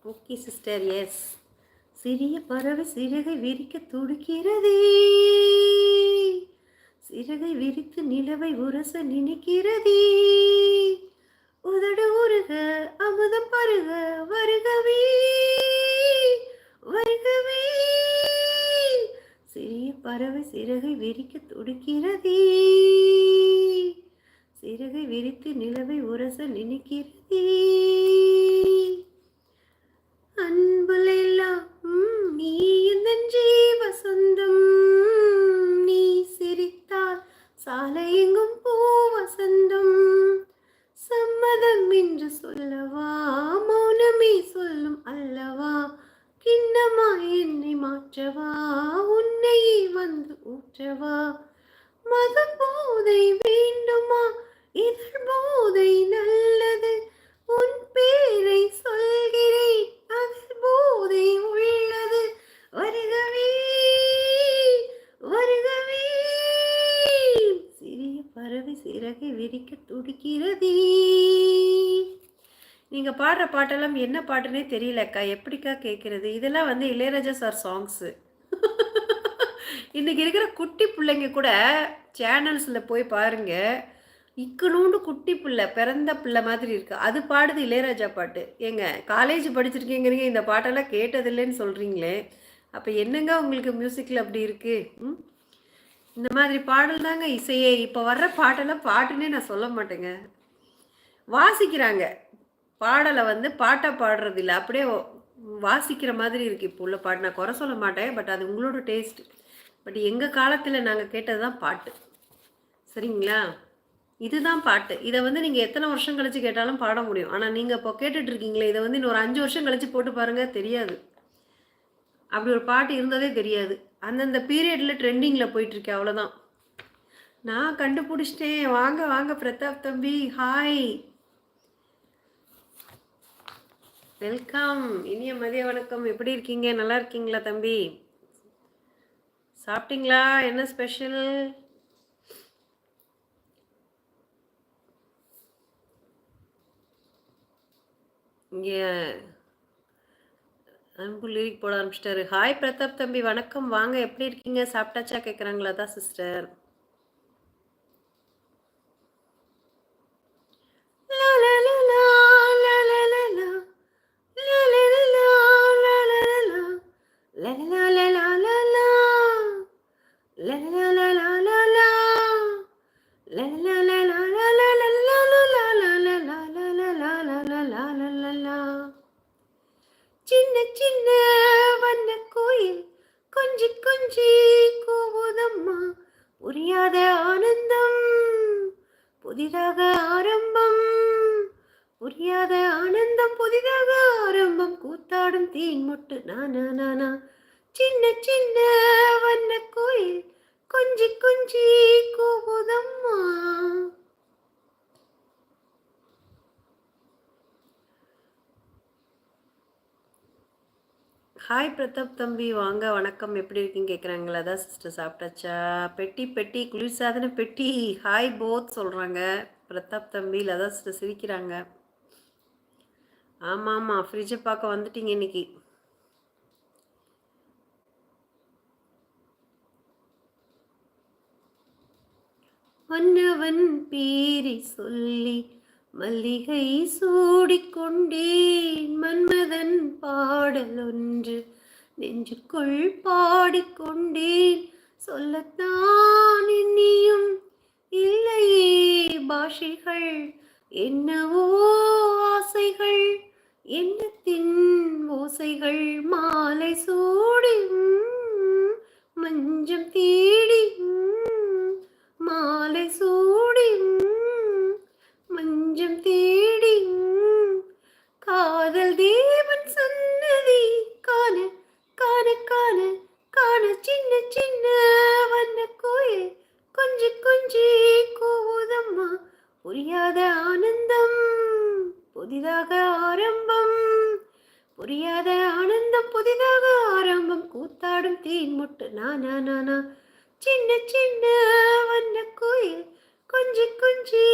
Okay sister, S. சிறிய பறவை சிறகை விரிக்க துடிக்கிறதே, சிறகை விரித்து நிலவை உரச நினைக்கிறதே, உதடு உருக அமுதம் பருக வருகவே வருகவே. சிறிய பறவை சிறகை விரிக்க துடிக்கிறதே, சிறகை விரித்து நிலவை உரச நினைக்கிறதே. அன்புலெல்லாம் நீ என் ஜீவ சொந்தம், நீ சிரித்தால் சாலை எங்கும் பூ வசந்தம். சம்மதம் என்று சொல்லவா, மௌனமே சொல்லும் அல்லவா, கிண்ணமா என்னை மாற்றவா, உன்னையே வந்து ஊற்றவா. மத போதை வேண்டுமா, இதழ் போதை நல்லது, உன் பேரை சொல்கிறேன் அதில் போதை உள்ளது. வருகவே வருகவே. சிறிய பறவை சிறகை விரிக்க துடிக்கிறதே. நீங்க பாடுற பாட்டெல்லாம் என்ன பாட்டுன்னே தெரியலக்கா, எப்படிக்கா கேட்கறது? இதெல்லாம் வந்து இளையராஜா சார் சாங்ஸு. இன்னைக்கு இருக்கிற குட்டி பிள்ளைங்க கூட சேனல்ஸில் போய் பாருங்க, இக்கனூண்டு குட்டி பிள்ளை பிறந்த பிள்ளை மாதிரி இருக்கு, அது பாடுது இளையராஜா பாட்டு. ஏங்க காலேஜ் படிச்சிருக்கீங்கிறீங்க, இந்த பாட்டெல்லாம் கேட்டதில்லைன்னு சொல்கிறீங்களே, அப்போ என்னங்க உங்களுக்கு மியூசிக்கில் அப்படி இருக்குது? இந்த மாதிரி பாடல் தாங்க இசையே. இப்போ வர்ற பாட்டெல்லாம் பாட்டுன்னே நான் சொல்ல மாட்டேங்க, வாசிக்கிறாங்க. பாடலை வந்து பாட்டாக பாடுறது இல்லை, அப்படியே வாசிக்கிற மாதிரி இருக்குது இப்போ உள்ள பாட்டு. நான் குறை சொல்ல மாட்டேன், பட் அது உங்களோட டேஸ்ட். பட் எங்கள் காலத்தில் நாங்கள் கேட்டது தான் பாட்டு, சரிங்களா? இதுதான் பாட்டு. இதை வந்து நீங்கள் எத்தனை வருஷம் கழித்து கேட்டாலும் பாட முடியும். ஆனால் நீங்கள் இப்போ கேட்டுட்ருக்கீங்களே, இதை வந்து இன்னொரு 5 வருஷம் கழித்து போட்டு பாருங்கள், தெரியாது. அப்படி ஒரு பாட்டு இருந்ததே தெரியாது. அந்தந்த பீரியடில் ட்ரெண்டிங்கில் போயிட்டுருக்கேன், அவ்வளோதான். நான் கண்டுபிடிச்சிட்டேன். வாங்க வாங்க பிரதாப் தம்பி, ஹாய், வெல்கம், இனிய மதிய வணக்கம். எப்படி இருக்கீங்க? நல்லா இருக்கீங்களா தம்பி? சாப்பிட்டீங்களா? என்ன ஸ்பெஷல்? இங்கே அன்பு லிரிக் போட ஆரம்பிச்சிட்டாரு. ஹாய் பிரதாப் தம்பி, வணக்கம், வாங்க, எப்படி இருக்கீங்க? சாப்பிட்டாச்சா கேட்குறாங்களா தான் சிஸ்டர். சின்ன சின்ன வண்ண கோயில் கொஞ்சி கொஞ்சி கூவுதம்மா, புரியாத ஆனந்தம் புதிதாக ஆரம்பம், புரியாத ஆனந்தம் புதிதாக ஆரம்பம், கூத்தாடும் தீன் முட்டு நானா நானா. சின்ன சின்ன வண்ண கோயில் கொஞ்சி கொஞ்சி கூவுதம்மா. ஹாய் பிரதாப் தம்பி, வாங்க, வணக்கம், எப்படி இருக்கீங்க கேட்குறாங்களா தான் சிஸ்டர். சாப்பிட்டாச்சா? பெட்டி பெட்டி குளிர்சாதன பெட்டி, ஹாய் போத் சொல்கிறாங்க பிரதாப் தம்பி. லதா சிஸ்டர் சிரிக்கிறாங்க. ஆமாம் ஆமாம், ஃப்ரிட்ஜை பார்க்க வந்துட்டீங்க இன்னைக்கு. மன்னவன் பேரை சொல்லி மல்லிகை சூடிக்கொண்டேன், மன்மதன் பாடல் ஒன்று நெஞ்சுக்குள் பாடிக்கொண்டேன், சொல்லத்தான் இன்னியும் இல்லையே பாஷைகள், என்னவோ ஆசைகள் எண்ணத்தின் ஓசைகள், மாலை சூடி மஞ்சம் தேடி, மாலை சூடி மஞ்சம் தேடி, காதல் தேவன் சன்னதி காண காண காண காண, சின்ன சின்ன வண்ண கோயில் கொஞ்சி கொஞ்சி கூவுதம்மா, புரியாத ஆனந்தம் புதிதாக ஆரம்பம், புரியாத ஆனந்தம் புதிதாக ஆரம்பம், கூத்தாடும் தீன் முட்டு நானா நானா. சின்ன சின்ன வண்ண கோயில் கொஞ்சி கொஞ்சி